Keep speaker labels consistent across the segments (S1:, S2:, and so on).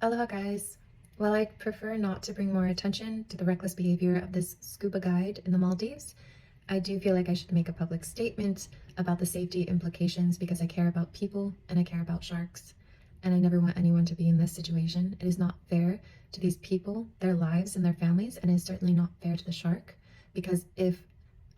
S1: Aloha guys! While I'd prefer not to bring more attention to the reckless behavior of this scuba guide in the Maldives, I do feel like I should make a public statement about the safety implications because I care about people and I care about sharks. And I never want anyone to be in this situation. It is not fair to these people, their lives, and their families, and it is certainly not fair to the shark because if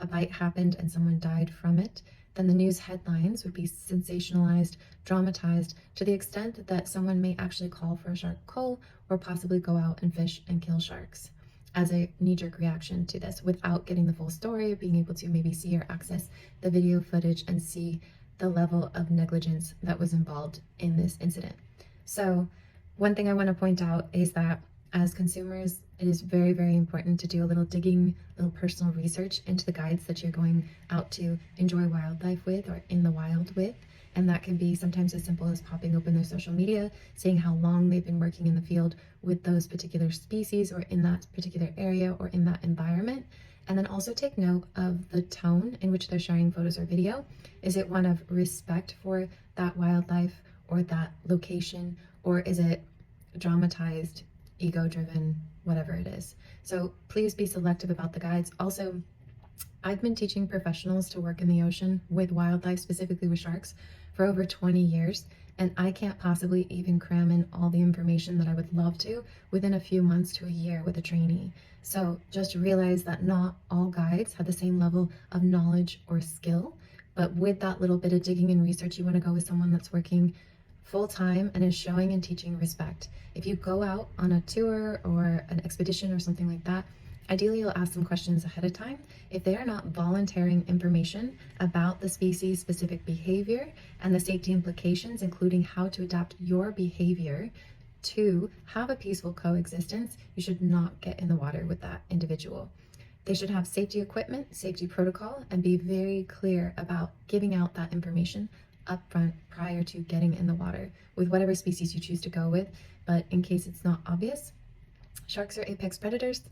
S1: a bite happened and someone died from it, then the news headlines would be sensationalized, dramatized to the extent that someone may actually call for a shark cull or possibly go out and fish and kill sharks as a knee-jerk reaction to this without getting the full story, being able to maybe see or access the video footage and see the level of negligence that was involved in this incident. So one thing I want to point out is that as consumers, it is very, very important to do a little digging, a little personal research into the guides that you're going out to enjoy wildlife with or in the wild with. And that can be sometimes as simple as popping open their social media, seeing how long they've been working in the field with those particular species or in that particular area or in that environment. And then also take note of the tone in which they're sharing photos or video. Is it one of respect for that wildlife or that location, or is it dramatized, ego-driven, whatever it is? So please be selective about the guides. Also, I've been teaching professionals to work in the ocean with wildlife, specifically with sharks, for over 20 years, and I can't possibly even cram in all the information that I would love to within a few months to a year with a trainee. So just realize that not all guides have the same level of knowledge or skill, but with that little bit of digging and research, you want to go with someone that's working full-time and is showing and teaching respect. If you go out on a tour or an expedition or something like that, ideally you'll ask them questions ahead of time. If they are not volunteering information about the species specific behavior and the safety implications, including how to adapt your behavior to have a peaceful coexistence, you should not get in the water with that individual. They should have safety equipment, safety protocol, and be very clear about giving out that information upfront prior to getting in the water with whatever species you choose to go with. But in case it's not obvious, sharks are apex predators.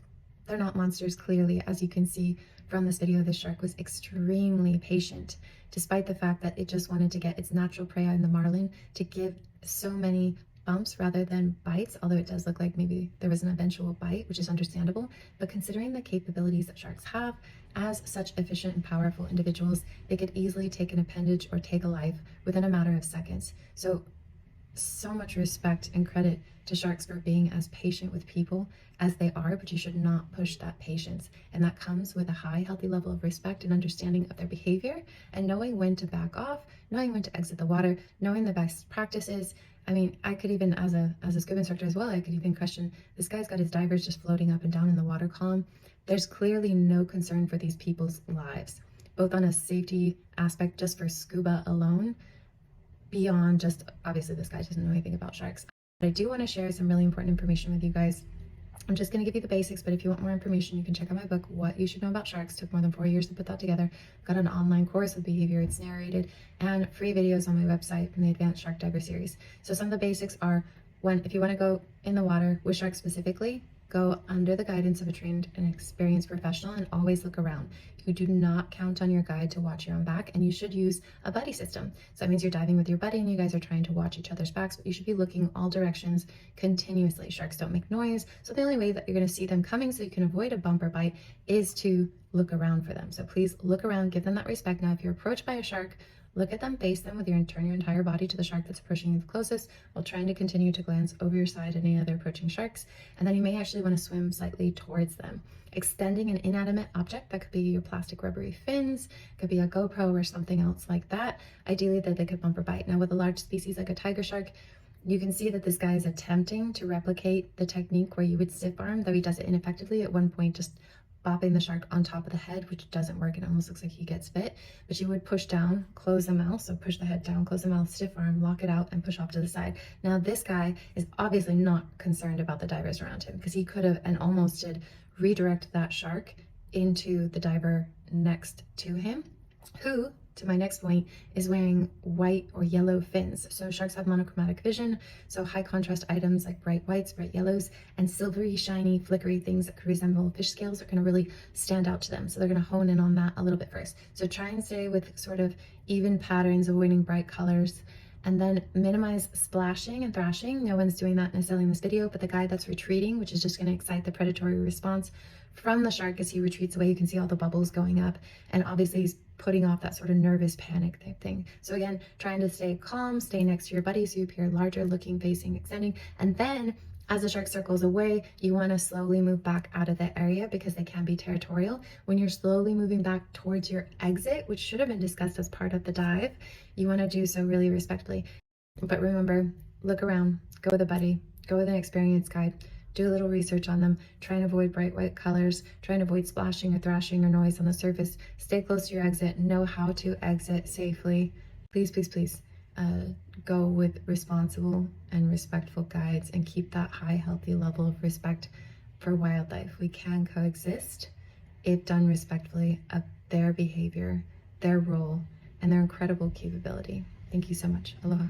S1: They're not monsters, clearly. As you can see from this video, the shark was extremely patient, despite the fact that it just wanted to get its natural prey on the marlin to give so many bumps rather than bites, although it does look like maybe there was an eventual bite, which is understandable. But considering the capabilities that sharks have as such efficient and powerful individuals, they could easily take an appendage or take a life within a matter of seconds. So much respect and credit to sharks for being as patient with people as they are, but you should not push that patience. And that comes with a high, healthy level of respect and understanding of their behavior and knowing when to back off, knowing when to exit the water, knowing the best practices. I mean, I could even, as a scuba instructor as well, I could even question, this guy's got his divers just floating up and down in the water column. There's clearly no concern for these people's lives, both on a safety aspect just for scuba alone, beyond just, obviously this guy doesn't know anything about sharks. But I do want to share some really important information with you guys. I'm just going to give you the basics, but if you want more information, you can check out my book, What You Should Know About Sharks. It took more than 4 years to put that together. I've got an online course with behavior, it's narrated, and free videos on my website from the Advanced Shark Diver series. So some of the basics are, if you want to go in the water with sharks specifically, go under the guidance of a trained and experienced professional and always look around. You do not count on your guide to watch your own back, and you should use a buddy system. So that means you're diving with your buddy and you guys are trying to watch each other's backs, but you should be looking all directions continuously. Sharks don't make noise, so the only way that you're going to see them coming so you can avoid a bump or bite is to look around for them. So please look around, give them that respect. Now, if you're approached by a shark, look at them, face them with turn your entire body to the shark that's approaching you the closest while trying to continue to glance over your side at any other approaching sharks. And then you may actually want to swim slightly towards them. Extending an inanimate object, that could be your plastic rubbery fins, could be a GoPro or something else like that. Ideally that they could bump or bite. Now with a large species like a tiger shark, you can see that this guy is attempting to replicate the technique where you would stiff arm, though he does it ineffectively at one point, just bopping the shark on top of the head, which doesn't work. It almost looks like he gets bit, but you would push down, close the mouth. So push the head down, close the mouth, stiff arm, lock it out, and push off to the side. Now this guy is obviously not concerned about the divers around him because he could have and almost did redirect that shark into the diver next to him, who, to my next point, is wearing white or yellow fins. So sharks have monochromatic vision, so high contrast items like bright whites, bright yellows, and silvery, shiny, flickery things that could resemble fish scales are going to really stand out to them. So they're going to hone in on that a little bit first. So try and stay with sort of even patterns, avoiding bright colors. And then minimize splashing and thrashing. No one's doing that necessarily in this video, but the guide that's retreating, which is just going to excite the predatory response from the shark as he retreats away. You can see all the bubbles going up, and obviously he's putting off that sort of nervous panic type thing. So again, trying to stay calm, stay next to your buddy so you appear larger, looking, facing, extending. And then as the shark circles away, you want to slowly move back out of the area because they can be territorial. When you're slowly moving back towards your exit, which should have been discussed as part of the dive, you want to do so really respectfully. But remember, look around, go with a buddy, go with an experienced guide, do a little research on them, try and avoid bright white colors, try and avoid splashing or thrashing or noise on the surface, stay close to your exit, know how to exit safely. Please, please, please. Go with responsible and respectful guides and keep that high, healthy level of respect for wildlife. We can coexist if done respectfully of their behavior, their role, and their incredible capability. Thank you so much. Aloha.